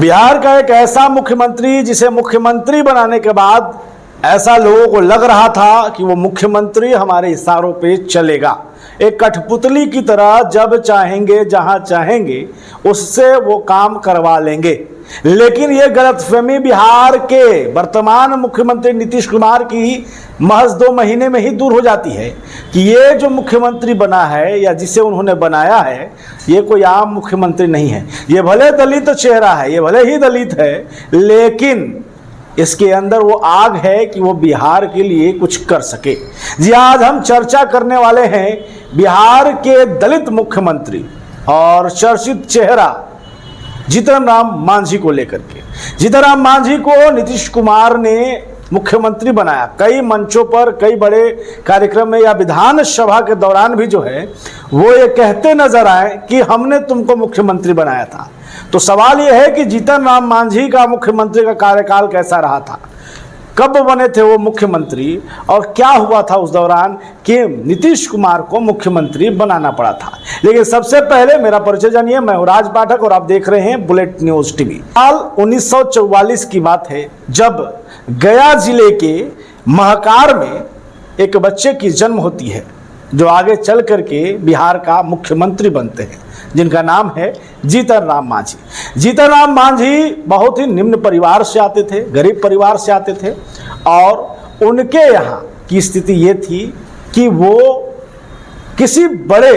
बिहार का एक ऐसा मुख्यमंत्री जिसे मुख्यमंत्री बनाने के बाद ऐसा लोगों को लग रहा था कि वो मुख्यमंत्री हमारे इशारों पे चलेगा, एक कठपुतली की तरह जब चाहेंगे जहां चाहेंगे उससे वो काम करवा लेंगे। लेकिन ये गलतफहमी बिहार के वर्तमान मुख्यमंत्री नीतीश कुमार की महज 2 महीने में ही दूर हो जाती है कि ये जो मुख्यमंत्री बना है या जिसे उन्होंने बनाया है ये कोई आम मुख्यमंत्री नहीं है। ये भले दलित चेहरा है, ये भले ही दलित है, लेकिन इसके अंदर वो आग है कि वो बिहार के लिए कुछ कर सके। जी आज हम चर्चा करने वाले हैं बिहार के दलित मुख्यमंत्री और चर्चित चेहरा जीतन राम मांझी को लेकर के। जीतन राम मांझी को नीतीश कुमार ने मुख्यमंत्री बनाया। कई मंचों पर, कई बड़े कार्यक्रम में या विधानसभा के दौरान भी जो है वो ये कहते नजर आए कि हमने तुमको मुख्यमंत्री बनाया था। तो सवाल यह है कि जीतन राम मांझी का मुख्यमंत्री का कार्यकाल कैसा रहा था, कब बने थे वो मुख्यमंत्री और क्या हुआ था उस दौरान कि नीतीश कुमार को मुख्यमंत्री बनाना पड़ा था। लेकिन सबसे पहले मेरा परिचय जानिए, मैं हूं राज पाठक और आप देख रहे हैं बुलेट न्यूज टीवी। साल 1944 की बात है जब गया जिले के महकार में एक बच्चे की जन्म होती है जो आगे चल करके बिहार का मुख्यमंत्री बनते हैं, जिनका नाम है जीतन राम मांझी। जीतन राम मांझी बहुत ही निम्न परिवार से आते थे, गरीब परिवार से आते थे और उनके यहाँ की स्थिति ये थी कि वो किसी बड़े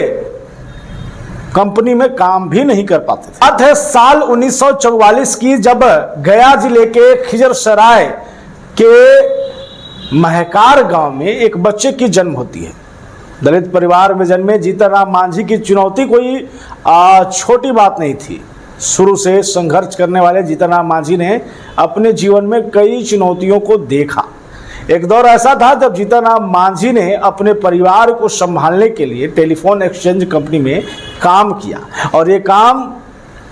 कंपनी में काम भी नहीं कर पाते थे। बात है साल 1944 की जब गया जिले के खिजरसराय के महकार गांव में एक बच्चे की जन्म होती है। दलित परिवार में जन्मे जीतन राम मांझी की चुनौती कोई छोटी बात नहीं थी। शुरू से संघर्ष करने वाले जीतन राम मांझी ने अपने जीवन में कई चुनौतियों को देखा। एक दौर ऐसा था जब जीतन राम मांझी ने अपने परिवार को संभालने के लिए टेलीफोन एक्सचेंज कंपनी में काम किया और ये काम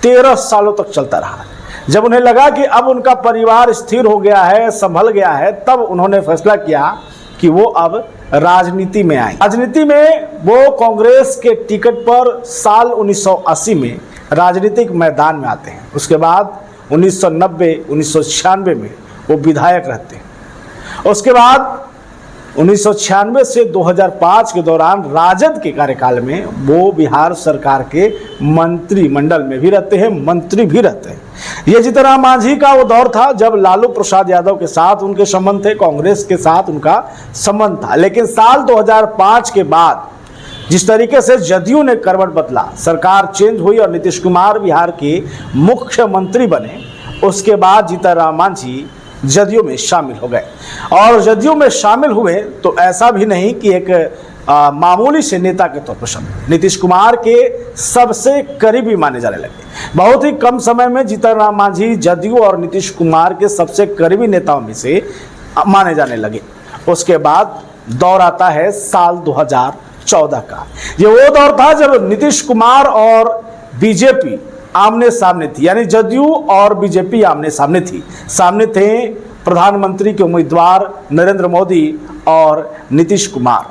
13 सालों तक चलता रहा। जब उन्हें लगा कि अब उनका परिवार स्थिर हो गया है, संभल गया है, तब उन्होंने फैसला किया कि वो अब राजनीति में आए। राजनीति में वो कांग्रेस के टिकट पर साल 1980 में राजनीतिक मैदान में आते हैं। उसके बाद 1990-1996 में वो विधायक रहते हैं। उसके बाद 1996 से 2005 के दौरान राजद के कार्यकाल में वो बिहार सरकार के मंत्रिमंडल में भी रहते हैं, मंत्री भी रहते हैं। ये जीतन राम मांझी का वो दौर था जब लालू प्रसाद यादव के साथ उनके संबंध थे, कांग्रेस के साथ उनका संबंध था। लेकिन साल 2005 के बाद जिस तरीके से जदयू ने करवट बदला, सरकार चेंज हुई और नीतीश कुमार बिहार के मुख्यमंत्री बने, उसके बाद जीतन राम मांझी जदयू में शामिल हो गए। और जदयू में शामिल हुए तो ऐसा भी नहीं कि एक मामूली से नेता के तौर पर शामिल, नीतीश कुमार के सबसे करीबी माने जाने लगे। बहुत ही कम समय में जीतन राम मांझी जदयू और नीतीश कुमार के सबसे करीबी नेताओं में से माने जाने लगे। उसके बाद दौर आता है साल 2014 का। ये वो दौर था जब नीतीश कुमार और बीजेपी आमने सामने थी, यानी जदयू और बीजेपी आमने सामने थी। सामने थे प्रधानमंत्री के उम्मीदवार नरेंद्र मोदी और नीतीश कुमार।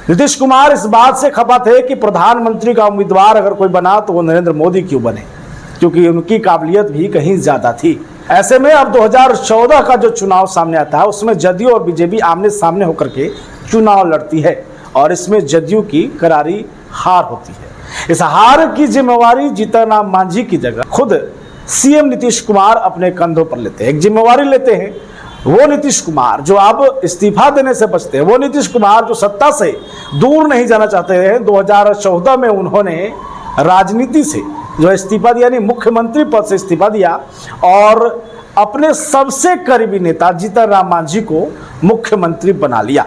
नीतीश कुमार इस बात से खफा थे कि प्रधानमंत्री का उम्मीदवार अगर कोई बना तो वो नरेंद्र मोदी क्यों बने, क्योंकि उनकी काबिलियत भी कहीं ज्यादा थी। ऐसे में अब 2014 का जो चुनाव सामने आता है उसमें जदयू और बीजेपी आमने सामने होकर के चुनाव लड़ती है और इसमें जदयू की करारी हार होती है। इस हार की जिम्मेवारी जीतन राम मांझी की जगह खुद सीएम नीतीश कुमार अपने कंधों पर लेते हैं। एक जिम्मेवारी लेते हैं वो नीतीश कुमार जो अब इस्तीफा देने से बचते हैं, वो नीतीश कुमार जो सत्ता से दूर नहीं जाना चाहते हैं। 2014 में उन्होंने राजनीति से जो इस्तीफा दिया, यानी मुख्यमंत्री पद से इस्तीफा दिया और अपने सबसे करीबी नेता जीतन राम मांझी को मुख्यमंत्री बना लिया।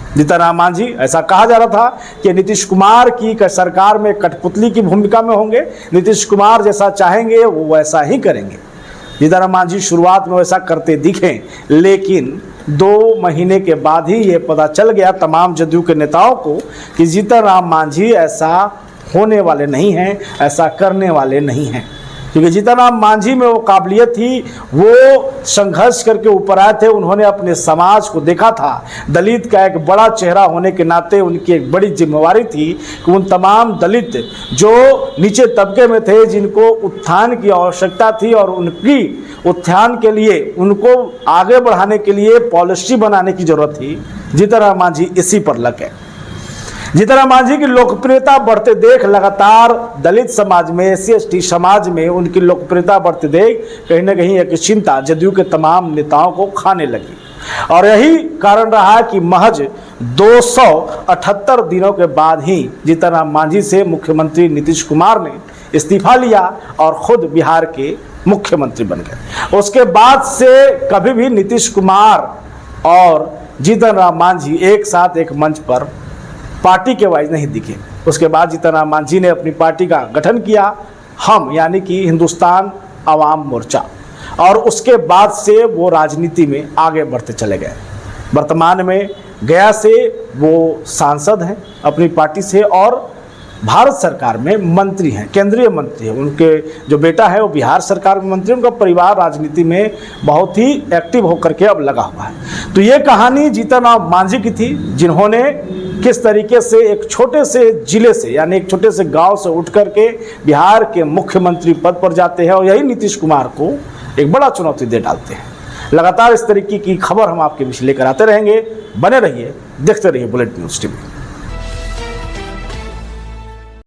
जीतन राम मांझी, ऐसा कहा जा रहा था कि नीतीश कुमार की सरकार में कठपुतली की भूमिका में होंगे, नीतीश कुमार जैसा चाहेंगे वो वैसा ही करेंगे। जीतन राम मांझी शुरुआत में वैसा करते दिखे, लेकिन 2 महीने के बाद ही ये पता चल गया तमाम जदयू के नेताओं को कि जीतन राम मांझी ऐसा होने वाले नहीं हैं, ऐसा करने वाले नहीं हैं। क्योंकि जीतन राम मांझी में वो काबिलियत थी, वो संघर्ष करके ऊपर आए थे। उन्होंने अपने समाज को देखा था, दलित का एक बड़ा चेहरा होने के नाते उनकी एक बड़ी जिम्मेवारी थी कि उन तमाम दलित जो नीचे तबके में थे, जिनको उत्थान की आवश्यकता थी और उनकी उत्थान के लिए, उनको आगे बढ़ाने के लिए पॉलिसी बनाने की जरूरत थी, जीतन राम मांझी इसी पर लगे। जीतन राम मांझी की लोकप्रियता बढ़ते देख लगातार दलित समाज में, SC/ST समाज में उनकी लोकप्रियता बढ़ते देख कहीं ना कहीं एक चिंता जदयू के तमाम नेताओं को खाने लगी। और यही कारण रहा कि महज 278 दिनों के बाद ही जीतन राम मांझी से मुख्यमंत्री नीतीश कुमार ने इस्तीफा लिया और खुद बिहार के मुख्यमंत्री बन गए। उसके बाद से कभी भी नीतीश कुमार और जीतन राम मांझी एक साथ एक मंच पर पार्टी के वाइज नहीं दिखे। उसके बाद जीतन राम मांझी ने अपनी पार्टी का गठन किया, हम यानी कि हिंदुस्तान आवाम मोर्चा, और उसके बाद से वो राजनीति में आगे बढ़ते चले गए। वर्तमान में गया से वो सांसद हैं अपनी पार्टी से और भारत सरकार में मंत्री हैं, केंद्रीय मंत्री हैं। उनके जो बेटा है वो बिहार सरकार में मंत्री, उनका परिवार राजनीति में बहुत ही एक्टिव होकर के अब लगा हुआ है। तो ये कहानी जीतन राम मांझी की थी, जिन्होंने किस तरीके से एक छोटे से जिले से, यानी एक छोटे से गांव से उठ करके बिहार के मुख्यमंत्री पद पर जाते हैं और यही नीतीश कुमार को एक बड़ा चुनौती दे डालते हैं। लगातार इस तरीके की खबर हम आपके बीच लेकर आते रहेंगे। बने रहिए, देखते रहिए बुलेटिन न्यूज़ टीवी।